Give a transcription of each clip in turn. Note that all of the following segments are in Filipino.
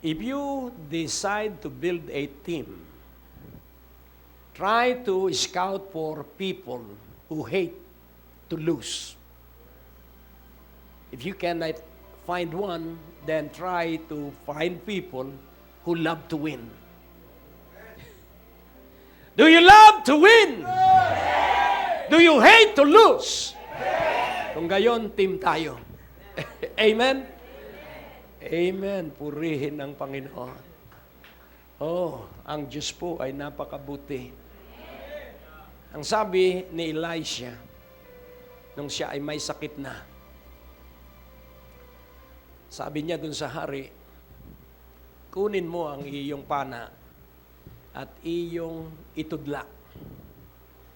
If you decide to build a team, try to scout for people who hate to lose. If you cannot find one, then try to find people who love to win. Do you love to win? Do you hate to lose? Kung gayon, team tayo. Amen? Amen. Purihin ang Panginoon. Oh, ang Diyos po ay napakabuti. Ang sabi ni Elisha, nung siya ay may sakit na, sabi niya dun sa hari, kunin mo ang iyong pana at iyong itudlak.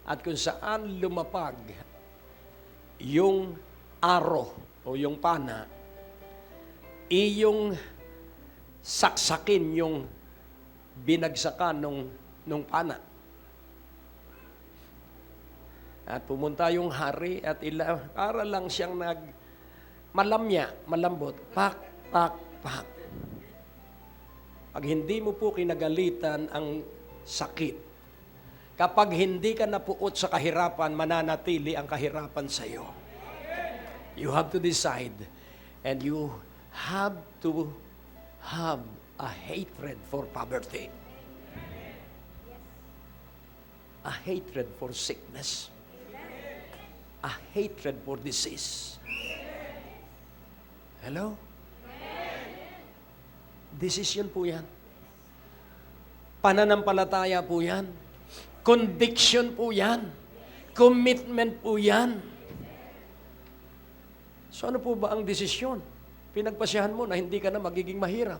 At kung saan lumapag yung aro o yung pana, iyong saksakin yung binagsakan nung pana. At pumunta yung hari at para lang siyang malambot, pak, pak, pak. Pag hindi mo po kinagalitan ang sakit, kapag hindi ka napuot sa kahirapan, mananatili ang kahirapan sa iyo. You have to decide and you have to have a hatred for poverty. A hatred for sickness. A hatred for disease. Hello? Decision po yan. Pananampalataya po yan. Conviction po yan. Commitment po yan. So ano po ba ang desisyon? Pinagpasyahan mo na hindi ka na magiging mahirap.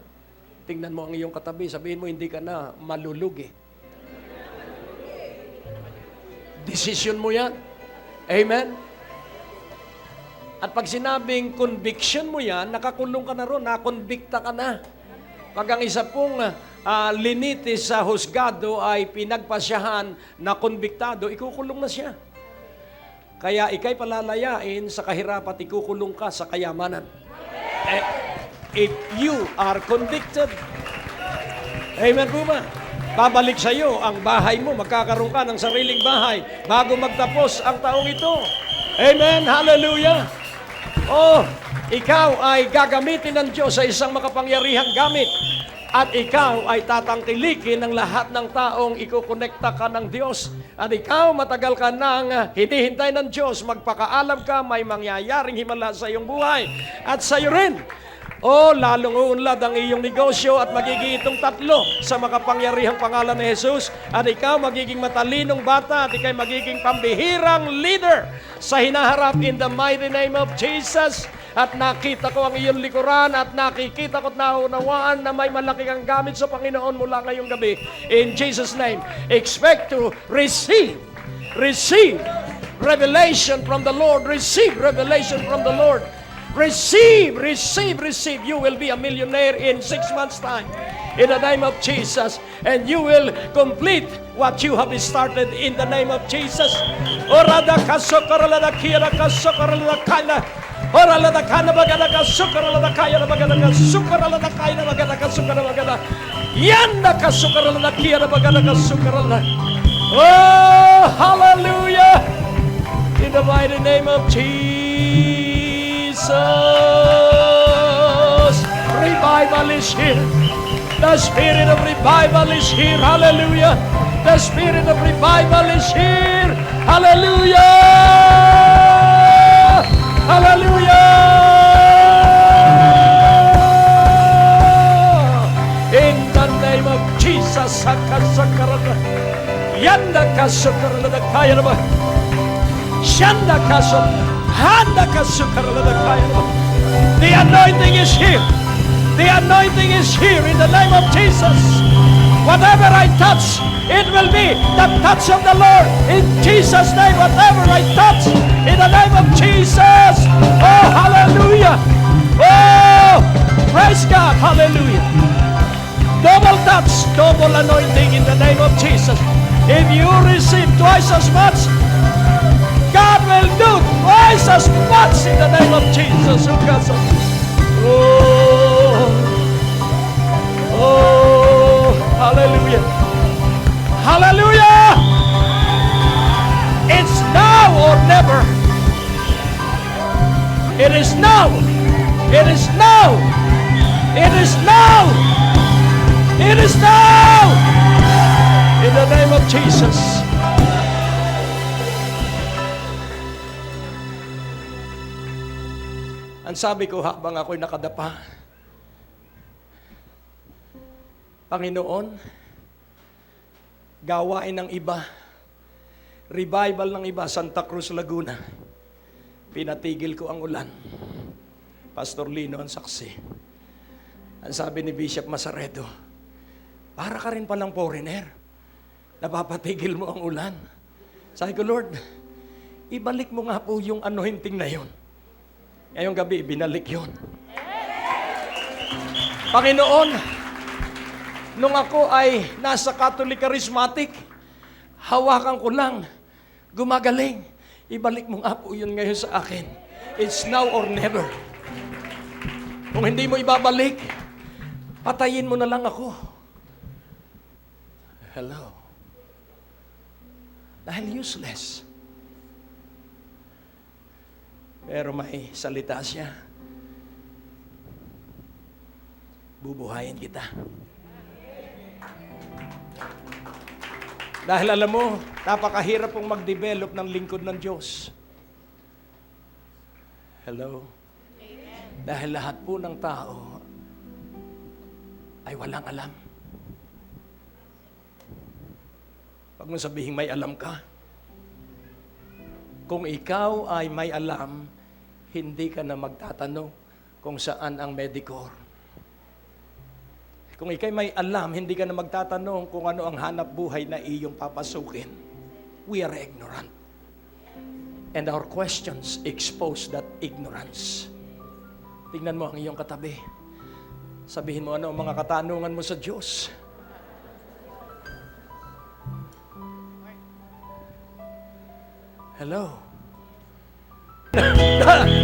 Tingnan mo ang iyong katabi, sabihin mo hindi ka na malulugi. Desisyon mo yan. Amen? At pag sinabing conviction mo yan, nakakulong ka na ron, nakonbikta ka na. Pag ang isa pong linitis sa husgado ay pinagpasyahan na konbiktado, ikukulong na siya. Kaya ikay palalayain sa kahirapan at ikukulong ka sa kayamanan. If you are convicted, amen po ba? Babalik sa iyo ang bahay mo, magkakaroon ka ng sariling bahay bago magtapos ang taong ito. Amen, hallelujah. Oh, ikaw ay gagamitin ng Diyos sa isang makapangyarihang gamit. At ikaw ay tatangkilikin ng lahat ng taong ikukonekta ka ng Diyos. At ikaw matagal ka nang hinihintay ng Diyos, magpakaalam ka, may mangyayaring himala sa iyong buhay. At sa iyo rin. Oh, lalong uunlad ang iyong negosyo at magiging itong tatlo sa makapangyarihang pangalan ni Jesus. At ikaw magiging matalinong bata at ikaw magiging pambihirang leader sa hinaharap in the mighty name of Jesus. At nakita ko ang iyong likuran at nakikita ko at naunawaan na may malaki kang gamit sa Panginoon mula ngayong gabi. In Jesus' name, expect to receive revelation from the Lord. Receive revelation from the Lord. Receive. You will be a millionaire in 6 months' time. In the name of Jesus. And you will complete what you have started in the name of Jesus. Orada kasokarala kira kasokarala kana. Orala da kana bagada kasokarala kaya bagada kasokarala kaya bagada kasokarala bagada. Yanda kasokarala kira bagada kasokarala. Oh, hallelujah. In the mighty name of Jesus. Revival is here. The spirit of revival is here. Hallelujah. The spirit of revival is here. Hallelujah. Hallelujah. In the name of Jesus. Sakasakarada. Yanda kasakarada kaya naman. Shanda kasakarada. The anointing is here. The anointing is here in the name of Jesus. Whatever I touch, it will be the touch of the Lord. In Jesus' name, whatever I touch, in the name of Jesus. Oh, hallelujah. Oh, praise God. Hallelujah. Double touch, double anointing in the name of Jesus. If you receive twice as much, God will do twice as much in the name of Jesus. Oh, or never. It is now. It is now. It is now. It is now. In the name of Jesus. Ang sabi ko habang ako'y nakadapa, Panginoon, gawain ng iba, revival ng iba, Santa Cruz, Laguna. Pinatigil ko ang ulan. Pastor Lino ang saksi. Ang sabi ni Bishop Masaredo, para ka rin palang foreigner. Napapatigil mo ang ulan. Sabi ko, Lord, ibalik mo nga po yung anointing na yun. Ngayong gabi, binalik yun. Panginoon, nung ako ay nasa Catholic Charismatic, hawakan ko lang, gumagaling. Ibalik mo nga po yun ngayon sa akin. It's now or never. Kung hindi mo ibabalik, patayin mo na lang ako. Hello. Dahil useless. Pero may salita siya. Bubuhayin kita. Dahil alam mo, napakahirap pong mag-develop ng lingkod ng Diyos. Hello? Dahil lahat po ng tao ay walang alam. Pag mo sabihin may alam ka, kung ikaw ay may alam, hindi ka na magtatanong kung saan ang Medicor. Kung ikay may alam, hindi ka na magtatanong kung ano ang hanap buhay na iyong papasukin. We are ignorant. And our questions expose that ignorance. Tingnan mo ang iyong katabi. Sabihin mo ano ang mga katanungan mo sa Diyos. Hello?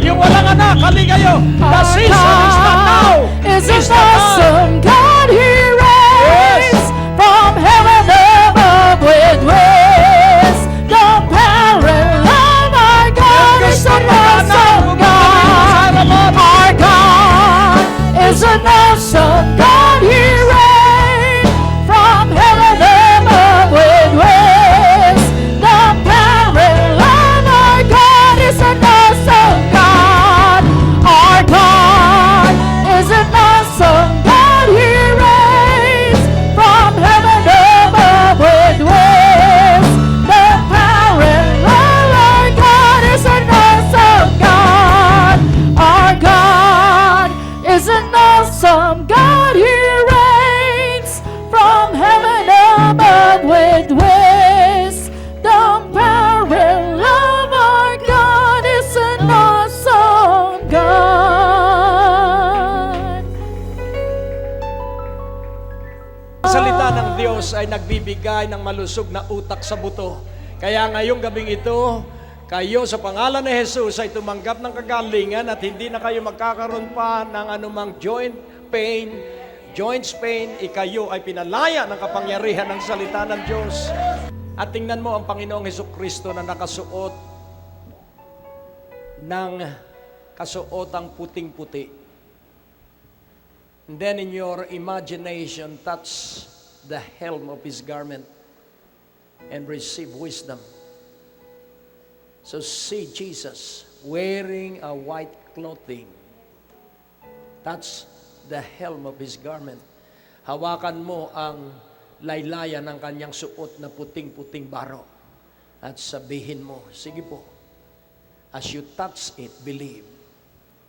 Yung walang anak, hali kayo. The season is not now. Is an awesome God He reigns from heaven above with wisdom, power, and love. Our God is an awesome God. Our God is an awesome God. He reigns from heaven above with wisdom, power, and love. Our God is an awesome God. Our God is an awesome God. He reigns from heaven above with wisdom, power, and love. Our God is an awesome God. Our God is an awesome God. He reigns from heaven above with wisdom, power, and love. Our God is an awesome God. Salita ng Diyos ay nagbibigay ng malusog na utak sa buto. Kaya ngayong gabing ito, kayo sa pangalan ni Jesus ay tumanggap ng kagalingan at hindi na kayo magkakaroon pa ng anumang joints pain, ikayo ay pinalaya ng kapangyarihan ng salita ng Diyos. At tingnan mo ang Panginoong Hesukristo na nakasuot ng kasuotang puting-puti. And then in your imagination, touch the helm of His garment and receive wisdom. So see Jesus wearing a white clothing. Touch the helm of His garment. Hawakan mo ang laylayan ng kanyang suot na puting-puting baro. At sabihin mo, sige po, as you touch it, believe.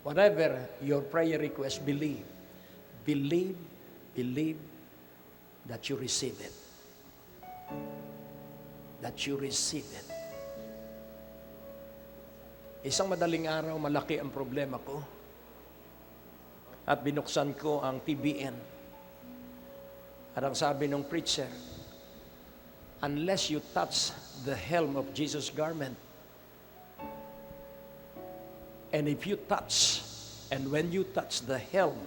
Whatever your prayer request, believe. Believe that you receive it. That you receive it. Isang madaling araw, malaki ang problema ko. At binuksan ko ang TBN. At ang sabi ng preacher, unless you touch the helm of Jesus' garment, and if you touch, and when you touch the helm,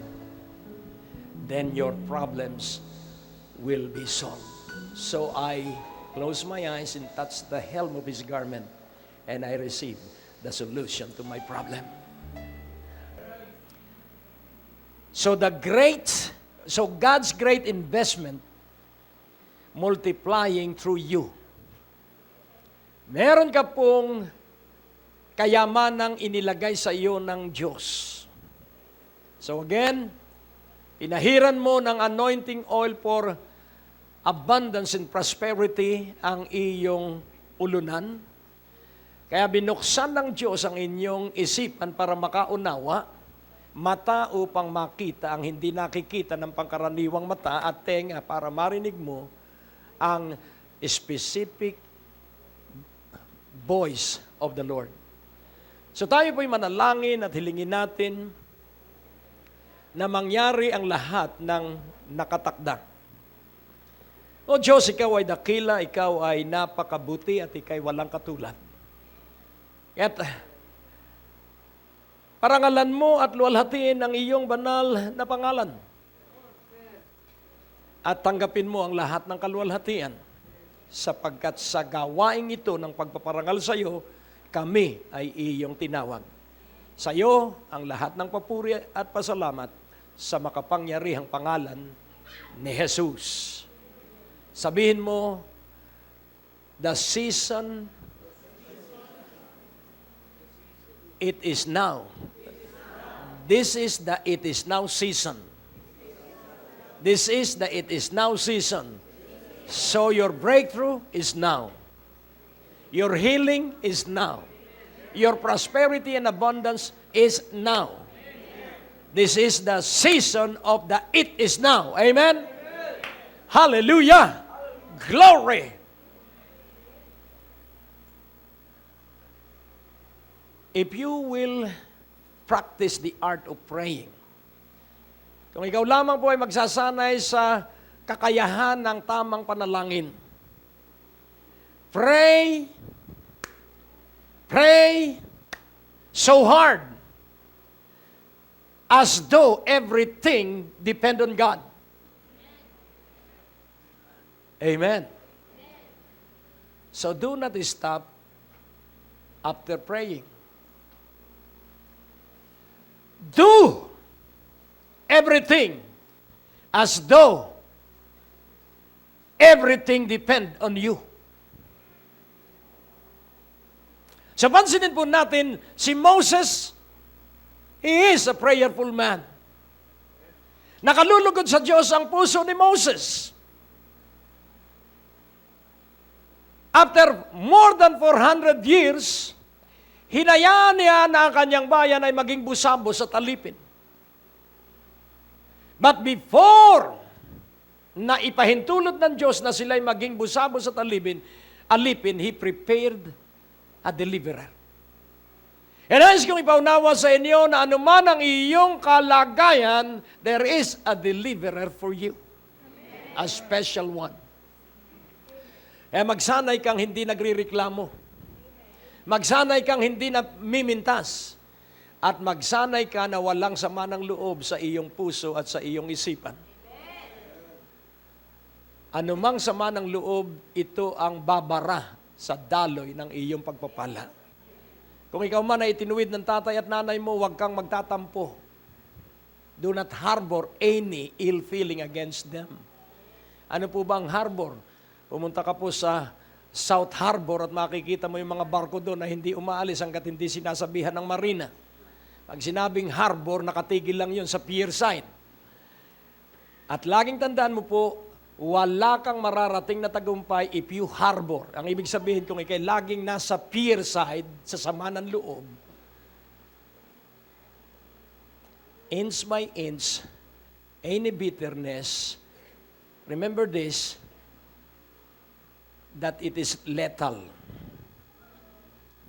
then your problems will be solved. So I closed my eyes and touched the helm of His garment. and I receive the solution to my problem. So God's great investment multiplying through you. Meron ka pong kayamanang inilagay sa iyo ng Diyos. So again, pinahiran mo ng anointing oil for abundance and prosperity ang iyong ulunan. Kaya binuksan ng Diyos ang inyong isipan para makaunawa, mata upang makita ang hindi nakikita ng pangkaraniwang mata at tenga para marinig mo ang specific voice of the Lord. So tayo po'y manalangin at hilingin natin na mangyari ang lahat ng nakatakda. O Diyos, ikaw ay dakila, ikaw ay napakabuti at ikaw ay walang katulad. At parangalan mo at luwalhatiin ang iyong banal na pangalan. At tanggapin mo ang lahat ng kaluwalhatian sapagkat sa gawaing ito ng pagpaparangal sa iyo, kami ay iyong tinawag. Sa iyo ang lahat ng papuri at pasalamat sa makapangyarihang pangalan ni Jesus. Sabihin mo, the season, it is now. This is the it is now season. This is the it is now season. So your breakthrough is now. Your healing is now. Your prosperity and abundance is now. This is the season of the it is now. Amen? Hallelujah! Glory! If you will practice the art of praying, kung ikaw lamang po ay magsasanay sa kakayahan ng tamang panalangin, pray so hard as though everything depend on God. Amen. So do not stop after praying. Do everything as though everything depend on you. So pansinin po natin, si Moses, he is a prayerful man. Nakalulugod sa Diyos ang puso ni Moses. After more than 400 years, hinayaan niya na ang kanyang bayan ay maging busabo sa alipin. But before na ipahintulot ng Diyos na sila'y maging busabo sa alipin, He prepared a deliverer. And nais kong ipaunawa sa inyo na anuman ang iyong kalagayan, there is a deliverer for you. A special one. Magsanay kang hindi nagrireklamo. Magsanay kang hindi na mimintas. At magsanay ka na walang sama ng loob sa iyong puso at sa iyong isipan. Anumang sama ng loob, ito ang babara sa daloy ng iyong pagpapala. Kung ikaw man ay itinuwid ng tatay at nanay mo, huwag kang magtatampo. Do not harbor any ill feeling against them. Ano po ba ang harbor? Pumunta ka po sa South Harbor at makikita mo yung mga barko doon na hindi umaalis hanggat hindi sinasabihan ng marina. Pag sinabing harbor, nakatigil lang yun sa pier side. At laging tandaan mo po, wala kang mararating na tagumpay if you harbor. Ang ibig sabihin kung ikay laging nasa pier side, sa sama ng loob, inch by inch, any bitterness, remember this, that it is lethal.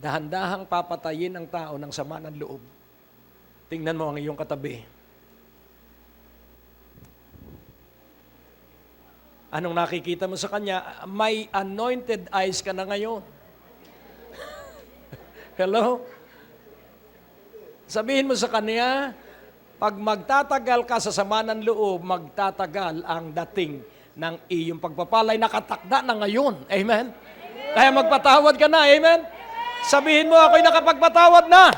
Dahan-dahang papatayin ang tao ng sama ng loob. Tingnan mo ang iyong katabi. Anong nakikita mo sa kanya? May anointed eyes ka na ngayon. Hello? Sabihin mo sa kanya, pag magtatagal ka sa sama ng loob, magtatagal ang dating ng iyong pagpapalay. Nakatakda na ngayon. Amen? Kaya magpatawad ka na. Amen? Sabihin mo, ako'y nakapagpatawad na.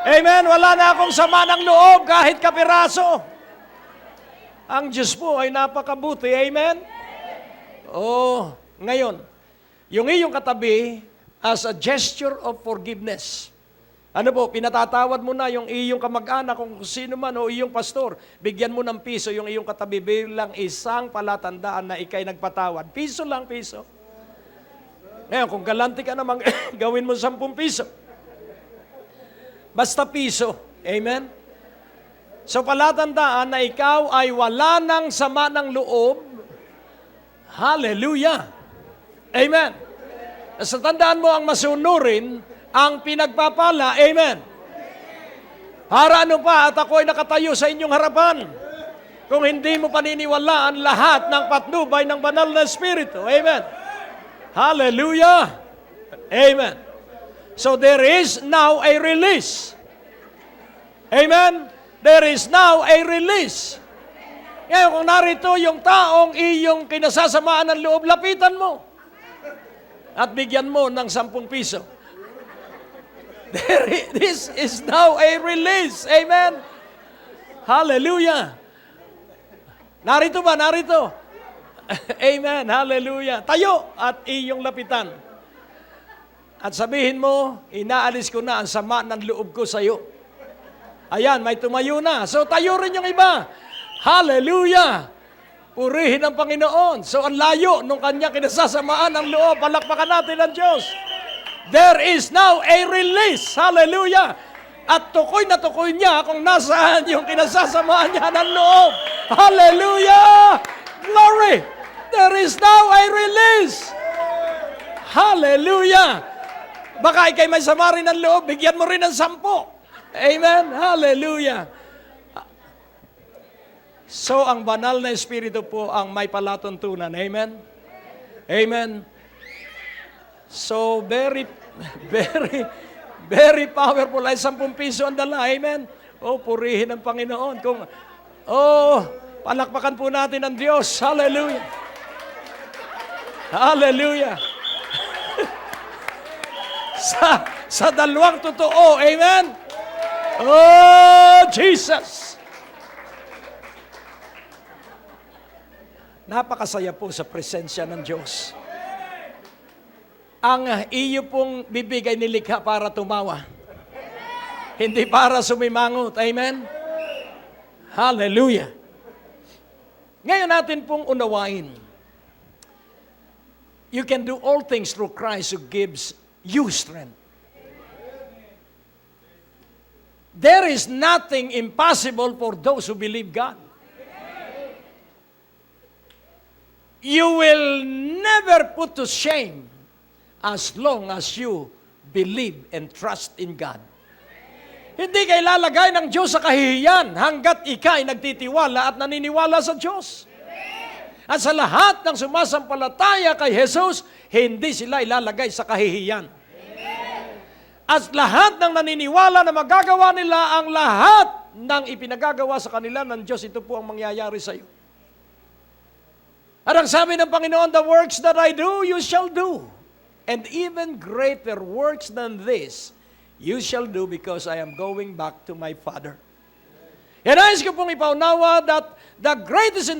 Amen. Wala na akong sama ng loob kahit kapiraso. Ang Diyos po ay napakabuti. Amen. Oh, ngayon, yung iyong katabi as a gesture of forgiveness. Ano po, pinatatawad mo na yung iyong kamag-anak kung sino man o iyong pastor. Bigyan mo ng piso yung iyong katabi bilang isang palatandaan na ikay nagpatawad. Piso lang, piso. Ngayon, kung galante ka naman, gawin mo 10 piso. Basta piso. Amen? So, palatandaan na ikaw ay wala ng sama ng loob. Hallelujah! Amen! Sa tandaan mo ang masunurin, ang pinagpapala. Amen! Para ano pa at ako ay nakatayo sa inyong harapan kung hindi mo paniniwalaan lahat ng patnubay ng banal na Espiritu. Amen! Hallelujah! Amen! So there is now a release. Amen? There is now a release. Ngayon, kung narito yung taong iyong kinasasamaan ng loob, lapitan mo. At bigyan mo ng 10 piso. This is now a release. Amen? Hallelujah! Narito ba? Narito. Amen. Hallelujah. Tayo at iyong lapitan. At sabihin mo, inaalis ko na ang sama ng loob ko sa iyo. Ayan, may tumayo na. So tayo rin yung iba. Hallelujah. Purihin ang Panginoon. So ang layo nung kanya kinasasamaan ang loob. Palakpakan natin ang Diyos. There is now a release. Hallelujah. At tukoy na tukoy niya kung nasaan yung kinasasamaan niya ng loob. Hallelujah. Glory. There is now a release. Hallelujah. Baka ikay may sama rin ng loob, bigyan mo rin ng 10. Amen. Hallelujah. So, ang banal na Espiritu po ang may palatuntunan. Amen. Amen. So, very powerful. Ay 10 piso ang dala. Amen. Oh, purihin ang Panginoon. Palakpakan po natin ang Diyos. Hallelujah. Hallelujah. sa dalawang totoo. Amen. Oh, Jesus. Napakasaya po sa presensya ng Diyos. Ang iyo pong bibig ay nilikha para tumawa. Hindi para sumimangot. Amen. Hallelujah. Ngayon natin pong unawain. You can do all things through Christ who gives you strength. There is nothing impossible for those who believe God. You will never put to shame as long as you believe and trust in God. Hindi kayo lalagay ng Diyos sa kahihiyan hanggat ikay nagtitiwala at naniniwala sa Diyos. At sa lahat ng sumasampalataya kay Jesus, hindi sila ilalagay sa kahihiyan. At lahat ng naniniwala na magagawa nila ang lahat ng ipinagagawa sa kanila ng Diyos, ito po ang mangyayari sa iyo. At ang sabi ng Panginoon, the works that I do, you shall do. And even greater works than this, you shall do because I am going back to my Father. And nais ko pong ipaunawa that the greatest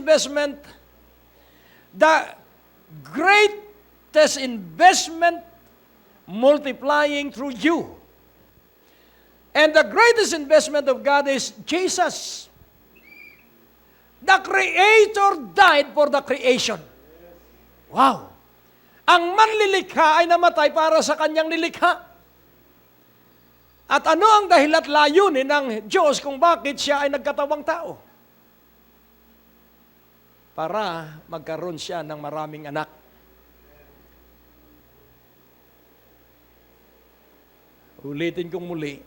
investment multiplying through you. And the greatest investment of God is Jesus. The Creator died for the creation. Wow! Ang manlilikha ay namatay para sa kanyang nilikha. At ano ang dahilan at layunin ng Diyos kung bakit siya ay nagkatawang tao? Para magkaroon siya ng maraming anak. Ulitin kong muli.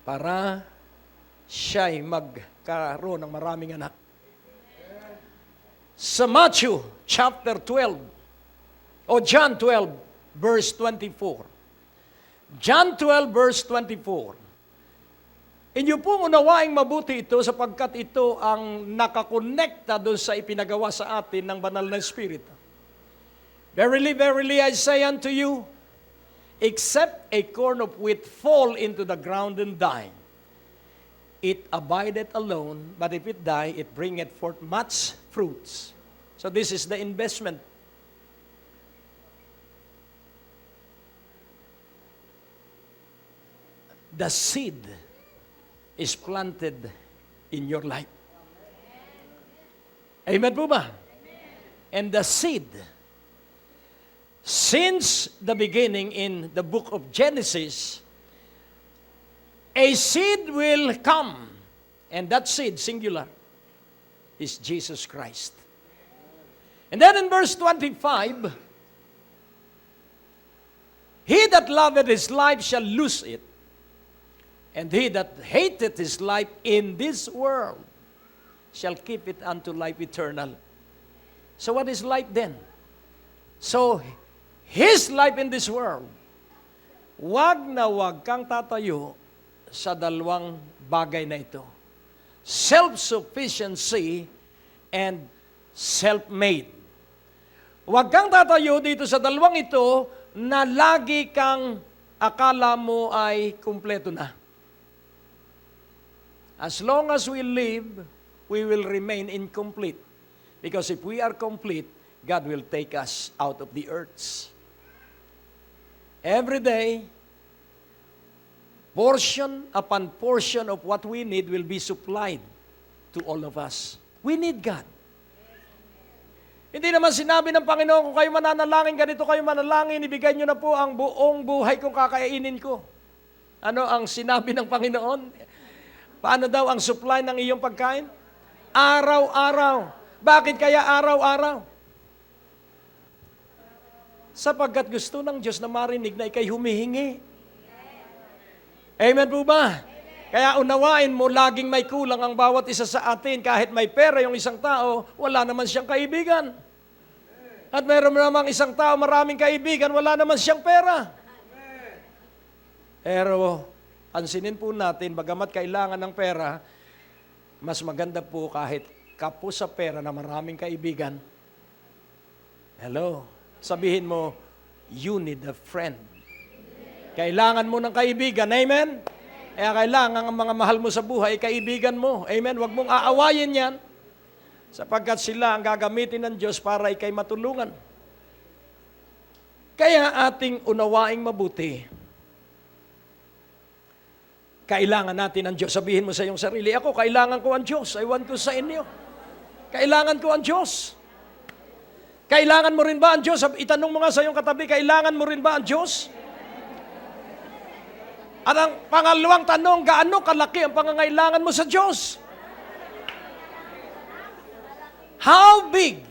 Para siya ay magkaroon ng maraming anak. Sa Matthew chapter 12, o John 12, verse 24. John 12, verse 24. Inyo pong unawaing mabuti ito sapagkat ito ang nakakonekta doon sa ipinagawa sa atin ng banal na Espiritu. Verily, verily, I say unto you, except a corn of wheat fall into the ground and die, it abideth alone, but if it die, it bringeth forth much fruits. So this is the investment. The seed is planted in your life. Amen po ba? And the seed, since the beginning in the book of Genesis, a seed will come, and that seed, singular, is Jesus Christ. And then in verse 25, he that loveth his life shall lose it, and he that hateth his life in this world shall keep it unto life eternal. So what is life then? So, his life in this world, wag na wag kang tatayo sa dalawang bagay na ito. Self-sufficiency and self-made. Wag kang tatayo dito sa dalawang ito na lagi kang akala mo ay kumpleto na. As long as we live, we will remain incomplete. Because if we are complete, God will take us out of the earths. Every day, portion upon portion of what we need will be supplied to all of us. We need God. Hindi naman sinabi ng Panginoon, kung kayo mananalangin, ganito kayo manalangin, ibigay nyo na po ang buong buhay kung kakainin ko. Ano ang sinabi ng Panginoon? Paano daw ang supply ng iyong pagkain? Araw-araw. Bakit kaya araw-araw? Sapagkat gusto ng Diyos na marinig na ikay humihingi. Amen po ba? Kaya unawain mo, laging may kulang ang bawat isa sa atin. Kahit may pera yung isang tao, wala naman siyang kaibigan. At meron namang isang tao, maraming kaibigan, wala naman siyang pera. Pero, pansinin po natin, bagamat kailangan ng pera, mas maganda po kahit kapo sa pera na maraming kaibigan. Hello? Sabihin mo, you need a friend. Kailangan mo ng kaibigan. Amen? Kaya kailangan ang mga mahal mo sa buhay, kaibigan mo. Amen? Huwag mong aawayin yan. Sapagkat sila ang gagamitin ng Diyos para ikay matulungan. Kaya ating unawaing mabuti. Kailangan natin ang Diyos. Sabihin mo sa iyong sarili, ako, kailangan ko ang Diyos. I want ko sa inyo. Kailangan ko ang Diyos. Kailangan mo rin ba ang Diyos? Itanong mo nga sa iyong katabi, kailangan mo rin ba ang Diyos? At ang pangalawang tanong, gaano kalaki ang pangangailangan mo sa Diyos? How big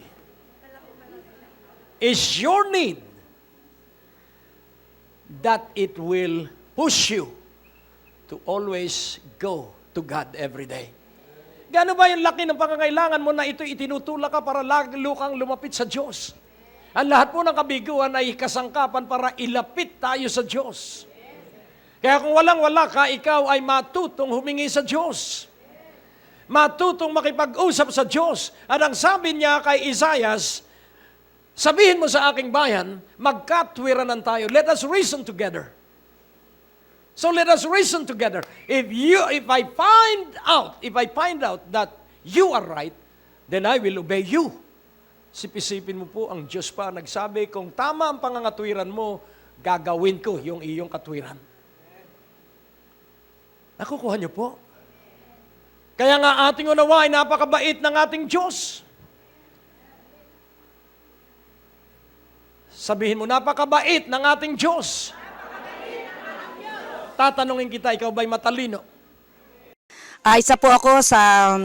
is your need that it will push you to always go to God every day? Gaano ba yung laki ng pangangailangan mo na ito itinutulak ka para lalo kang lumapit sa Diyos? Ang lahat po ng kabiguan ay kasangkapan para ilapit tayo sa Diyos. Kaya kung walang-wala ka, ikaw ay matutong humingi sa Diyos. Matutong makipag-usap sa Diyos. At ang sabi niya kay Isaias, sabihin mo sa aking bayan, magkatwiranan tayo. Let us reason together. So let us reason together. If I find out that you are right, then I will obey you. Sipisipin mo po, ang Diyos pa nagsabi, kung tama ang pangangatwiran mo, gagawin ko yung iyong katwiran. Nakukuha niyo po? Kaya nga ating unawain, napakabait ng ating Diyos. Sabihin mo, napakabait ng ating Diyos. Tatanungin kita, ikaw ba'y matalino? Isa po ako sa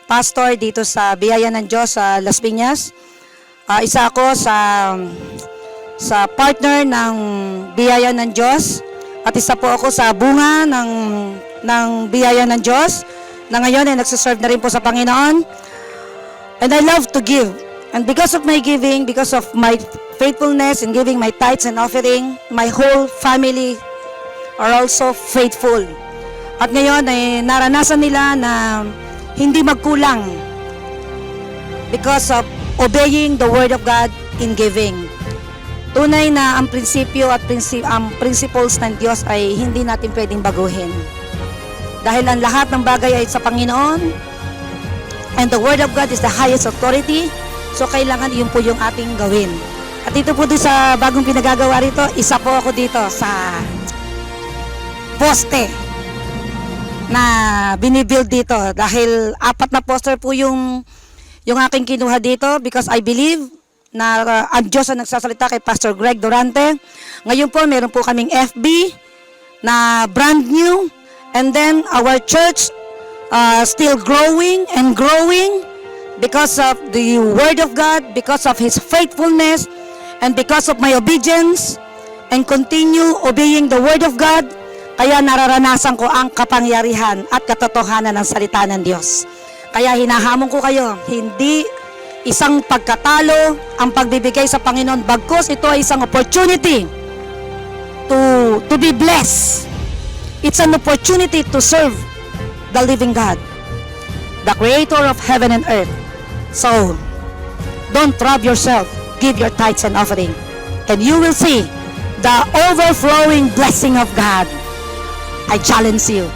pastor dito sa Biyaya ng Diyos sa Las Piñas. Isa ako sa partner ng Biyaya ng Diyos. At isa po ako sa bunga ng Biyaya ng Diyos na ngayon ay nagsiserve na rin po sa Panginoon. And I love to give. And because of my giving, because of my faithfulness in giving my tithes and offering, my whole family are also faithful. At ngayon ay naranasan nila na hindi magkulang because of obeying the Word of God in giving. Tunay na ang prinsipyo at ang principles ng Diyos ay hindi natin pwedeng baguhin. Dahil ang lahat ng bagay ay sa Panginoon, and the Word of God is the highest authority, so kailangan yun po yung ating gawin. At dito po doon sa bagong pinagagawa rito, isa po ako dito sa poste na binibuild dito. Dahil 4 na poster po yung aking kinuha dito because I believe na ang Diyos ang nagsasalita kay Pastor Greg Durante. Ngayon po, meron po kaming FB na brand new. And then, our church still growing and growing because of the Word of God, because of His faithfulness, and because of my obedience, and continue obeying the Word of God. Kaya nararanasan ko ang kapangyarihan at katotohanan ng salita ng Diyos. Kaya hinahamon ko kayo, hindi isang pagkatalo ang pagbibigay sa Panginoon, bagkus ito ay isang opportunity to be blessed. It's an opportunity to serve the living God, the creator of heaven and earth. So, don't rob yourself. Give your tithes and offering, and you will see the overflowing blessing of God. I challenge you.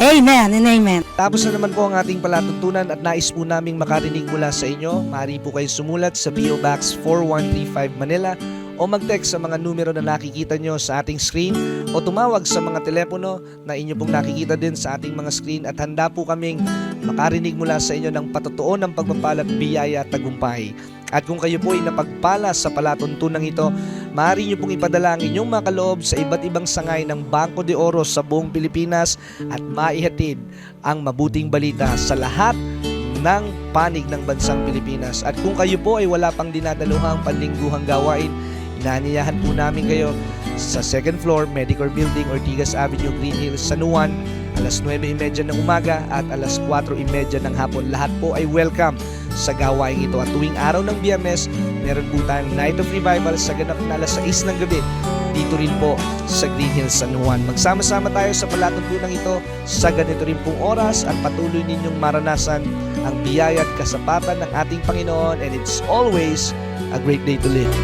Amen and amen. Tapos na naman po ang ating palatuntunan at nais po naming makarinig mula sa inyo. Maaari po kayo sumulat sa PO Box 4135 Manila o mag-text sa mga numero na nakikita nyo sa ating screen o tumawag sa mga telepono na inyo pong nakikita din sa ating mga screen at handa po kaming makarinig mula sa inyo ng patotoo ng pagpapalat, biyaya at tagumpay. At kung kayo po ay napagpala sa palatuntunang ito, maaari nyo pong ipadala ang inyong mga kaloob sa iba't ibang sangay ng Bangko de Oro sa buong Pilipinas at maihatid ang mabuting balita sa lahat ng panig ng bansang Pilipinas. At kung kayo po ay wala pang dinadaluhang panlingguhang gawain, inaanyayahan po namin kayo sa 2nd floor, Medicare Building, Ortigas Avenue, Green Hills, San Juan, alas 9:30 ng umaga at alas 4:30 ng hapon. Lahat po ay welcome sa gawain ito. At tuwing araw ng Biyernes, meron po tayong Night of Revival sa ganap na alas 6 ng gabi dito rin po sa Green Hills, San Juan. Magsama-sama tayo sa palatuntunang ito sa ganito rin pong oras at patuloy ninyong maranasan ang biyaya at kasapatan ng ating Panginoon, and it's always a great day to live.